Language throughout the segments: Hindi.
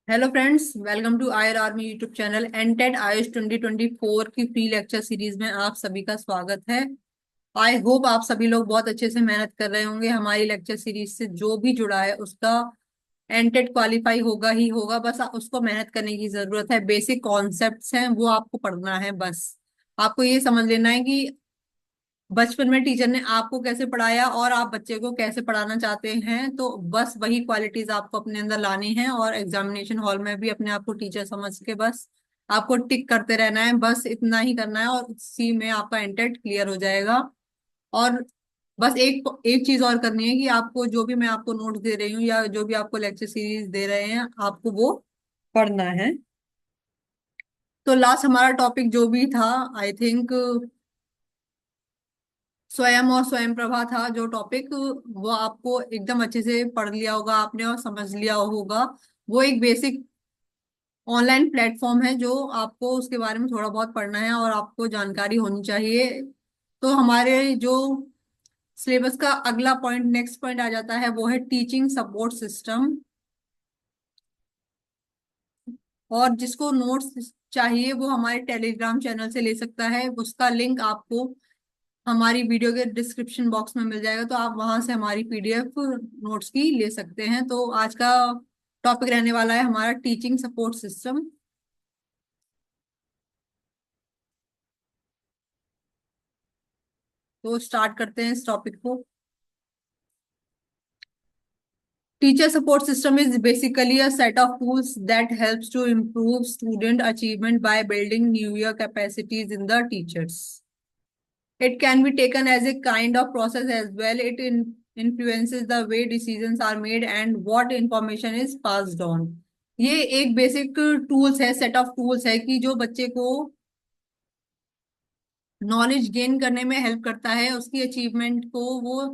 हेलो फ्रेंड्स, वेलकम टू आयर आर्मी यूट्यूब चैनल। एनटेड आयुष 2024 की फ्री लेक्चर सीरीज में आप सभी का स्वागत है। आई होप आप सभी लोग बहुत अच्छे से मेहनत कर रहे होंगे। हमारी लेक्चर सीरीज से जो भी जुड़ा है उसका एनटेड क्वालिफाई होगा ही होगा। बस उसको मेहनत करने की जरूरत है। बेसिक कॉन्सेप्ट्स हैं वो आपको पढ़ना है। बस आपको ये समझ लेना है कि बचपन में टीचर ने आपको कैसे पढ़ाया और आप बच्चे को कैसे पढ़ाना चाहते हैं। तो बस वही क्वालिटीज आपको अपने अंदर लानी है और एग्जामिनेशन हॉल में भी अपने आप को टीचर समझ के बस आपको टिक करते रहना है। बस इतना ही करना है और उसी में आपका एंटेट क्लियर हो जाएगा। और बस एक एक चीज और करनी है कि आपको जो भी मैं आपको नोट्स दे रही हूँ या जो भी आपको लेक्चर सीरीज दे रहे हैं आपको वो पढ़ना है। तो लास्ट हमारा टॉपिक जो भी था, आई थिंक स्वयं और स्वयं प्रभा था जो टॉपिक। वो आपको एकदम अच्छे से पढ़ लिया होगा आपने और समझ लिया होगा। वो एक बेसिक ऑनलाइन प्लेटफॉर्म है जो आपको उसके बारे में थोड़ा बहुत पढ़ना है और आपको जानकारी होनी चाहिए। तो हमारे जो सिलेबस का अगला पॉइंट, नेक्स्ट पॉइंट आ जाता है, वो है टीचिंग सपोर्ट सिस्टम। और जिसको नोट्स चाहिए वो हमारे टेलीग्राम चैनल से ले सकता है। उसका लिंक आपको हमारी वीडियो के डिस्क्रिप्शन बॉक्स में मिल जाएगा, तो आप वहां से हमारी पीडीएफ नोट्स की ले सकते हैं। तो आज का टॉपिक रहने वाला है हमारा टीचिंग सपोर्ट सिस्टम। तो स्टार्ट करते हैं इस टॉपिक को। Teacher support system is basically a set of tools that helps to improve student achievement by building newer capacities in the teachers. It can be taken as a kind of process as well. Influences the way decisions are made and what information is passed on. ये एक बेसिक टूल्स है, सेट ऑफ टूल्स है कि जो बच्चे को नॉलेज गेन करने में हेल्प करता है, उसकी अचीवमेंट को वो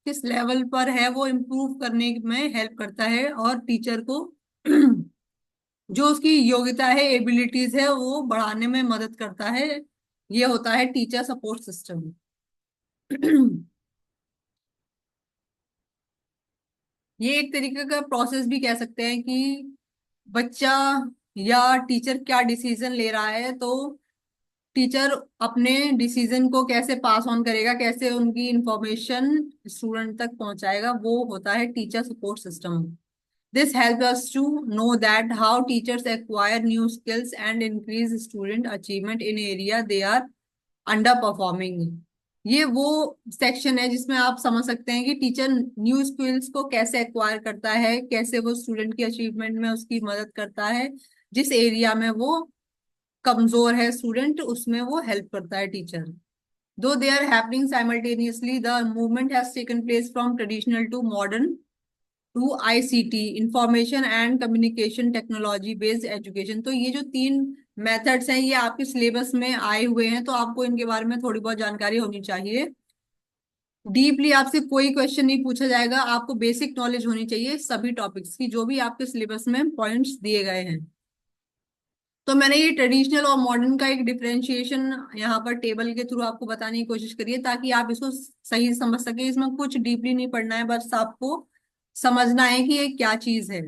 किस लेवल पर है वो इम्प्रूव करने में हेल्प करता है, और टीचर को जो उसकी योग्यता है, एबिलिटीज है, वो बढ़ाने में मदद करता है। ये होता है टीचर सपोर्ट सिस्टम। ये एक तरीके का प्रोसेस भी कह सकते हैं कि बच्चा या टीचर क्या डिसीजन ले रहा है, तो टीचर अपने डिसीजन को कैसे पास ऑन करेगा, कैसे उनकी इंफॉर्मेशन स्टूडेंट तक पहुंचाएगा, वो होता है teacher support system. This help us to know that how teachers acquire new skills and increase student achievement in area they are अंडर परफॉर्मिंग। ये वो सेक्शन है जिसमें आप समझ सकते हैं कि टीचर न्यू स्किल्स को कैसे एक्वायर करता है, कैसे वो स्टूडेंट की अचीवमेंट में उसकी मदद करता है। जिस एरिया में वो कमजोर है स्टूडेंट, उसमें वो हेल्प करता है teacher. Though they are happening simultaneously, the movement has taken place from traditional to modern to ICT, information and communication technology based education. तो ये जो तीन मेथड्स हैं ये आपके सिलेबस में आए हुए हैं, तो आपको इनके बारे में थोड़ी बहुत जानकारी होनी चाहिए। डीपली आपसे कोई क्वेश्चन नहीं पूछा जाएगा, आपको बेसिक नॉलेज होनी चाहिए सभी टॉपिक्स की जो भी आपके सिलेबस में पॉइंट्स दिए गए हैं। तो मैंने ये ट्रेडिशनल और मॉडर्न का एक डिफरेंशिएशन यहाँ पर टेबल के थ्रू आपको बताने की कोशिश करी है ताकि आप इसको सही से समझ सके। इसमें कुछ डीपली नहीं पढ़ना है, बस आपको समझना है कि ये क्या चीज है।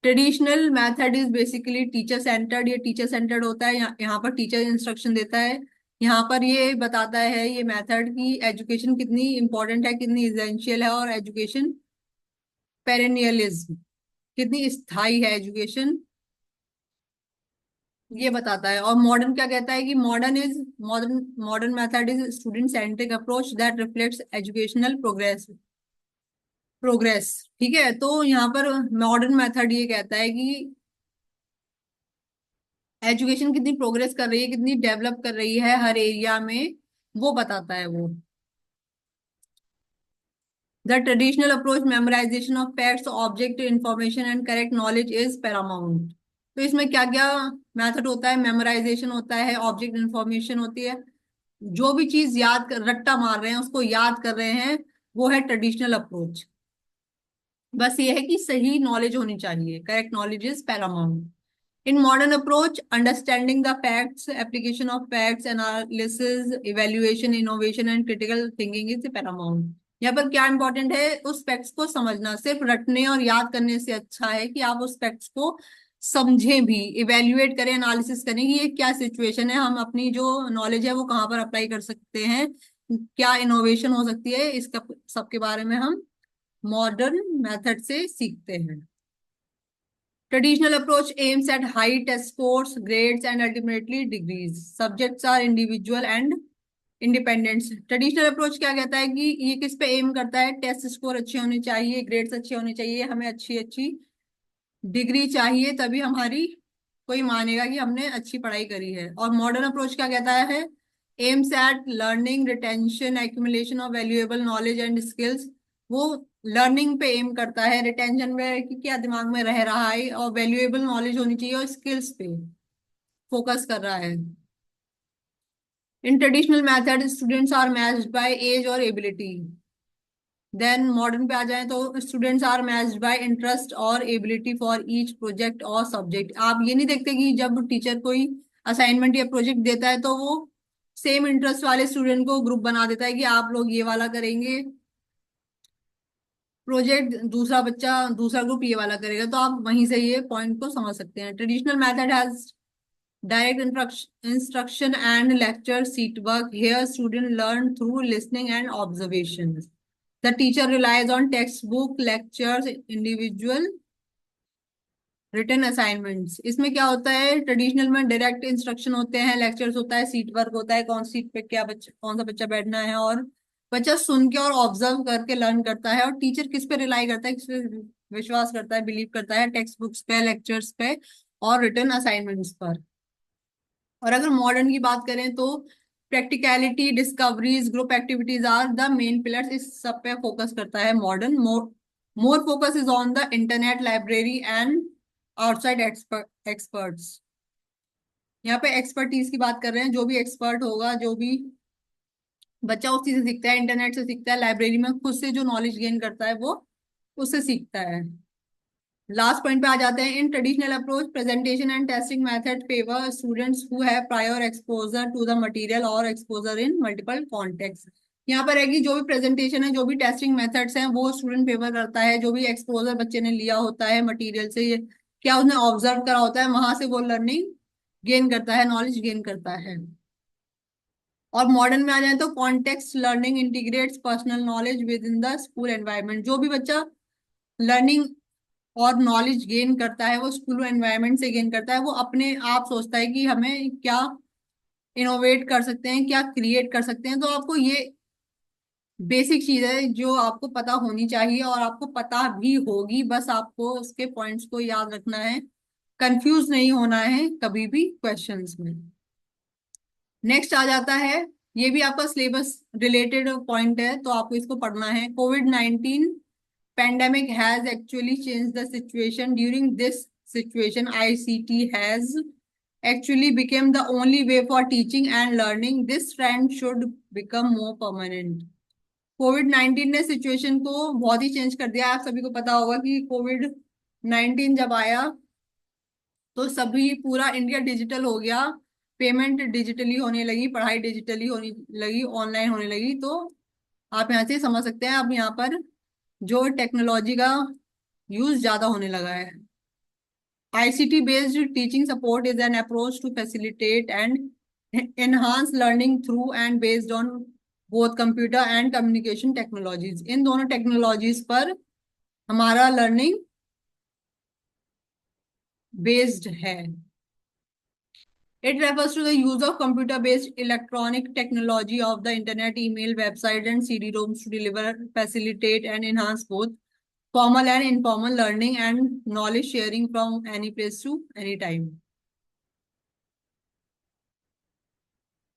Traditional method is basically teacher centred. ये टीचर सेंटर्ड होता है, यहाँ पर टीचर इंस्ट्रक्शन देता है। यहाँ पर ये बताता है ये मेथड की एजुकेशन कितनी इंपॉर्टेंट है, कितनी इसेंशियल है, और एजुकेशन पेरेनियलिज्म, कितनी स्थायी है एजुकेशन, ये बताता है। और मॉडर्न क्या कहता है कि modern method is student centric approach that reflects educational progress. ठीक है, तो यहाँ पर मॉडर्न मेथड ये कहता है कि एजुकेशन कितनी प्रोग्रेस कर रही है, कितनी डेवलप कर रही है हर एरिया में, वो बताता है वो। The traditional approach memorisation of facts, object information and correct knowledge is Paramount. तो इसमें क्या क्या मेथड होता है, मेमोराइजेशन होता है, ऑब्जेक्ट इंफॉर्मेशन होती है। जो भी चीज रट्टा मार रहे हैं उसको याद कर रहे हैं, वो है ट्रेडिशनल अप्रोच। बस ये है कि सही नॉलेज होनी चाहिए, correct knowledge is Paramount. In modern approach, understanding the facts, application of facts, analysis, evaluation, innovation, and critical thinking is paramount. यहाँ पर क्या इंपॉर्टेंट है, उस फैक्ट्स को समझना। सिर्फ रटने और याद करने से अच्छा है कि आप उस फैक्ट्स को समझें भी, इवेल्युएट करें, एनालिसिस करें कि ये क्या सिचुएशन है, हम अपनी जो नॉलेज है वो कहाँ पर अप्लाई कर सकते हैं, क्या इनोवेशन हो सकती है, इसका सबके बारे में हम मॉडर्न मेथड से सीखते हैं। Traditional approach aims at high test scores, grades and ultimately degrees. Subjects are individual and independence. Traditional approach क्या कहता है कि ये किस पे एम करता है, टेस्ट स्कोर अच्छे होने चाहिए, ग्रेड्स अच्छे होने चाहिए, हमें अच्छी अच्छी डिग्री चाहिए, तभी हमारी कोई मानेगा कि हमने अच्छी पढ़ाई करी है। और मॉडर्न अप्रोच क्या कहता है, aims at learning, retention, accumulation of valuable knowledge and skills. वो लर्निंग पे एम करता है, रिटेंशन में कि क्या दिमाग में रह रहा है, और वैल्यूएबल नॉलेज होनी चाहिए, और स्किल्स पे फोकस कर रहा है। In traditional method students are matched by age और एबिलिटी। देन मॉडर्न पे आ जाए तो students are matched by interest और एबिलिटी फॉर ईच प्रोजेक्ट और सब्जेक्ट। आप ये नहीं देखते कि जब टीचर कोई असाइनमेंट या प्रोजेक्ट देता है तो वो सेम इंटरेस्ट वाले स्टूडेंट को ग्रुप बना देता है कि आप लोग ये वाला करेंगे प्रोजेक्ट, दूसरा बच्चा दूसरा ग्रुप ये वाला करेगा। तो आप वहीं से ये पॉइंट को समझ सकते हैं। Traditional method has direct instruction and lecture seat work. Here, students learn through listening and observations. The teacher relies on textbook, lectures, individual written assignments. इसमें क्या होता है, ट्रेडिशनल में डायरेक्ट इंस्ट्रक्शन होते हैं, लेक्चर्स होता है, सीट वर्क होता है, कौन सीट पे क्या बच्चा, कौन सा बच्चा बैठना है, और बच्चा सुन के और ऑब्जर्व करके लर्न करता है। और टीचर किस पे रिलाई करता है, किस पे विश्वास करता है, बिलीव करता है, टेक्स्ट बुक्स पे, लेक्चर्स पे और रिटर्न असाइनमेंट्स पर। और अगर मॉडर्न की बात करें तो practicality, discoveries, group activities are the main pillars. इस सब पे फोकस करता है modern. More more focus is on the internet, library and outside experts. यहाँ पे एक्सपर्टीज की बात कर रहे हैं, जो भी एक्सपर्ट होगा, जो भी बच्चा उस चीज से सीखता है, इंटरनेट से सीखता है, लाइब्रेरी में खुद से जो नॉलेज गेन करता है वो उससे सीखता है। लास्ट पॉइंट पे आ जाते हैं। In traditional approach presentation and testing method favour students who have prior exposure to the material और एक्सपोजर इन मल्टीपल कॉन्टेक्स्ट। यहाँ पर है कि जो भी प्रेजेंटेशन है, जो भी टेस्टिंग मेथड्स हैं, वो स्टूडेंट फेवर करता है। जो भी एक्सपोजर बच्चे ने लिया होता है मटेरियल से, ये क्या उसने ऑब्जर्व करा होता है, वहां से वो लर्निंग गेन करता है, नॉलेज गेन करता है। और मॉडर्न में आ जाए तो context learning integrates personal knowledge with in the school environment. जो भी बच्चा लर्निंग और नॉलेज गेन करता है वो स्कूल एनवायरनमेंट से गेन करता है। वो अपने आप सोचता है कि हमें क्या इनोवेट कर सकते हैं, क्या क्रिएट कर सकते हैं। तो आपको ये बेसिक चीज है जो आपको पता होनी चाहिए, और आपको पता भी होगी, बस आपको उसके पॉइंट्स को याद रखना है, कंफ्यूज नहीं होना है कभी भी क्वेश्चंस में। नेक्स्ट आ जाता है, ये भी आपका सिलेबस रिलेटेड पॉइंट है तो आपको इसको पढ़ना है। कोविड-19 pandemic has actually changed the situation. During this situation, ICT has actually become the only way for teaching and learning. This trend should become more permanent. कोविड-19 ने सिचुएशन को बहुत ही चेंज कर दिया। आप सभी को पता होगा कि कोविड-19 जब आया तो सभी पूरा इंडिया डिजिटल हो गया, पेमेंट डिजिटली होने लगी, पढ़ाई डिजिटली होने लगी, ऑनलाइन होने लगी। तो आप यहाँ से समझ सकते हैं, अब यहाँ पर जो टेक्नोलॉजी का यूज ज्यादा होने लगा है। ICT based teaching support is an approach to facilitate and enhance learning through and based on both computer and communication technologies. इन दोनों टेक्नोलॉजीज पर हमारा लर्निंग बेस्ड है। It refers to the use of computer-based electronic technology of the internet, email, website, and CD-ROMs to deliver, facilitate, and enhance both formal and informal learning and knowledge sharing from any place to any time।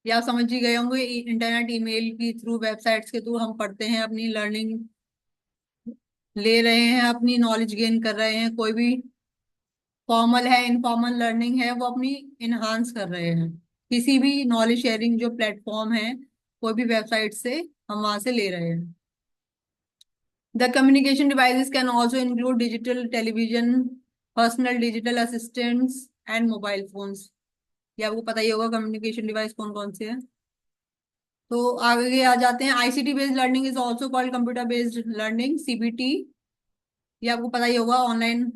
ये आप समझ ही गए होंगे, इंटरनेट, ईमेल की थ्रू, वेबसाइट्स के थ्रू हम पढ़ते हैं, अपनी लर्निंग ले रहे हैं, अपनी नॉलेज गेन कर रहे हैं। कोई भी फॉर्मल है, इनफॉर्मल लर्निंग है, वो अपनी इनहांस कर रहे हैं। किसी भी नॉलेज शेयरिंग जो प्लेटफॉर्म है, कोई भी वेबसाइट से हम वहां से ले रहे हैं। The communication devices can also include digital television, personal digital assistants and mobile phones. ये आपको पता ही होगा कम्युनिकेशन डिवाइस कौन कौन से हैं। तो आगे आ जाते हैं। ICT based learning is also called computer based learning, CBT. ये आपको पता ही होगा, ऑनलाइन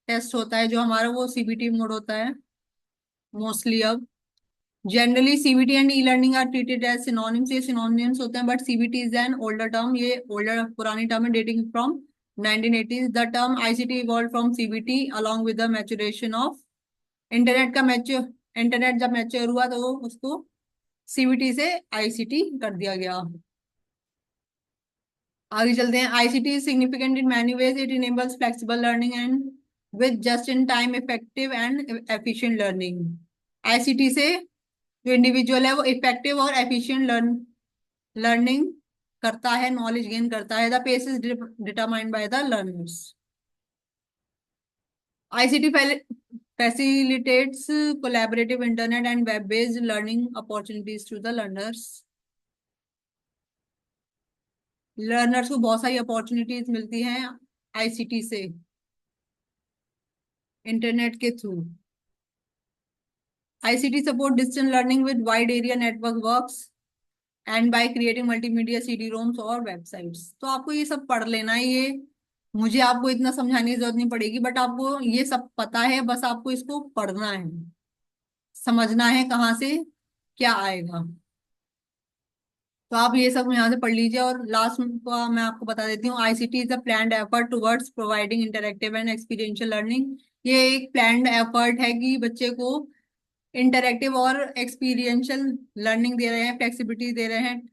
टेस्ट होता है जो हमारा, वो सीबीटी मोड होता है मोस्टली अब। Generally CBT and e learning are treated as synonyms, ये सिनोनिम्स होते हैं, but CBT is an older term, ये ओल्डर पुरानी टर्म है dating from 1980s। The term ICT evolve from CBT along with the maturation of internet का मैच्योर। इंटरनेट जब मैच्योर हुआ तो उसको सीबीटी से आईसीटी कर दिया गया। आगे चलते हैं। ICT is significant in many ways, it enables flexible learning and with just in time effective and efficient learning. ICT से जो इंडिविजुअल है वो इफेक्टिव और एफिशिएंट लर्निंग करता है, नॉलेज गेन करता है। The pace is determined by the learners. ICT facilitates collaborative internet and web-based learning opportunities to the learners। Learners को बहुत सारी अपॉर्चुनिटीज मिलती हैं आईसीटी से, इंटरनेट के through. ICT support distance learning with wide area network works and by creating multimedia CD roams और वेबसाइट्स। तो आपको ये सब पढ़ लेना है, ये मुझे आपको इतना समझाने की जरूरत नहीं पड़ेगी, बट आपको ये सब पता है, बस आपको इसको पढ़ना है, समझना है कहाँ से क्या आएगा। तो आप ये सब यहाँ से पढ़ लीजिए। और लास्ट का मैं आपको बता देती हूँ, ICT is a planned effort towards providing interactive and experiential learning. ये एक प्लान्ड एफर्ट है कि बच्चे को इंटरेक्टिव और एक्सपीरियंशियल लर्निंग दे रहे हैं, फ्लेक्सिबिलिटी दे रहे हैं।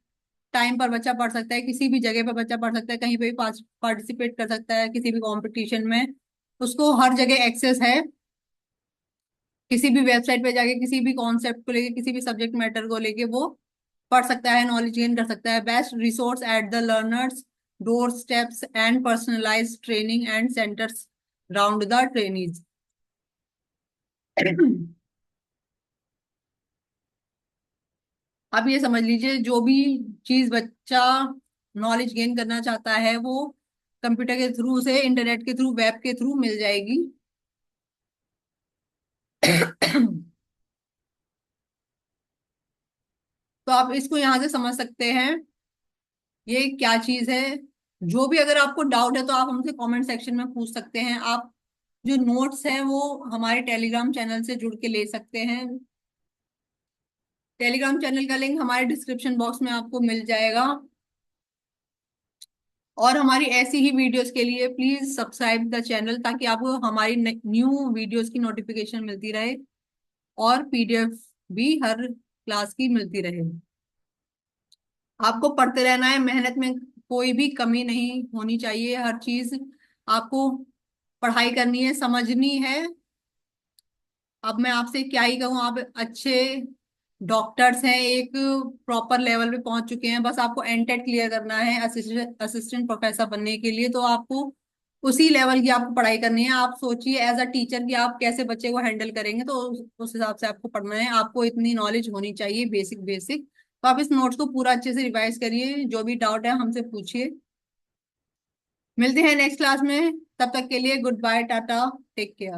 टाइम पर बच्चा पढ़ सकता है, किसी भी जगह पर बच्चा पढ़ सकता है, कहीं पे भी पार्टिसिपेट कर सकता है, किसी भी कंपटीशन में उसको हर जगह एक्सेस है। किसी भी वेबसाइट पे जाके किसी भी कॉन्सेप्ट को लेके, किसी भी सब्जेक्ट मैटर को लेके वो पढ़ सकता है, नॉलेज गेन कर सकता है। Best resource at the learners door steps and personalised training and centres round the trainees. आप ये समझ लीजिए, जो भी चीज बच्चा नॉलेज गेन करना चाहता है वो कंप्यूटर के थ्रू से, इंटरनेट के थ्रू, वेब के थ्रू मिल जाएगी। तो आप इसको यहाँ से समझ सकते हैं ये क्या चीज है। जो भी अगर आपको डाउट है तो आप हमसे कमेंट सेक्शन में पूछ सकते हैं। आप जो नोट्स हैं वो हमारे टेलीग्राम चैनल से जुड़ के ले सकते हैं। टेलीग्राम चैनल का लिंक हमारे डिस्क्रिप्शन बॉक्स में आपको मिल जाएगा। और हमारी ऐसी ही वीडियोस के लिए प्लीज सब्सक्राइब द चैनल, ताकि आपको हमारी न्यू वीडियोस की नोटिफिकेशन मिलती रहे और पीडीएफ भी हर क्लास की मिलती रहे। आपको पढ़ते रहना है, मेहनत में कोई भी कमी नहीं होनी चाहिए। हर चीज आपको पढ़ाई करनी है, समझनी है। अब मैं आपसे क्या ही कहूँ, आप अच्छे डॉक्टर्स हैं, एक प्रॉपर लेवल पे पहुंच चुके हैं। बस आपको एनटेट क्लियर करना है असिस्टेंट प्रोफेसर बनने के लिए। तो आपको उसी लेवल की आपको पढ़ाई करनी है। आप सोचिए एज अ टीचर कि आप कैसे बच्चे को हैंडल करेंगे, तो उस हिसाब से आपको पढ़ना है। आपको इतनी नॉलेज होनी चाहिए, बेसिक बेसिक। तो आप इस नोट्स को पूरा अच्छे से रिवाइज करिए, जो भी डाउट है हमसे पूछिए। मिलते हैं नेक्स्ट क्लास में, तब तक के लिए good bye, tata, take care.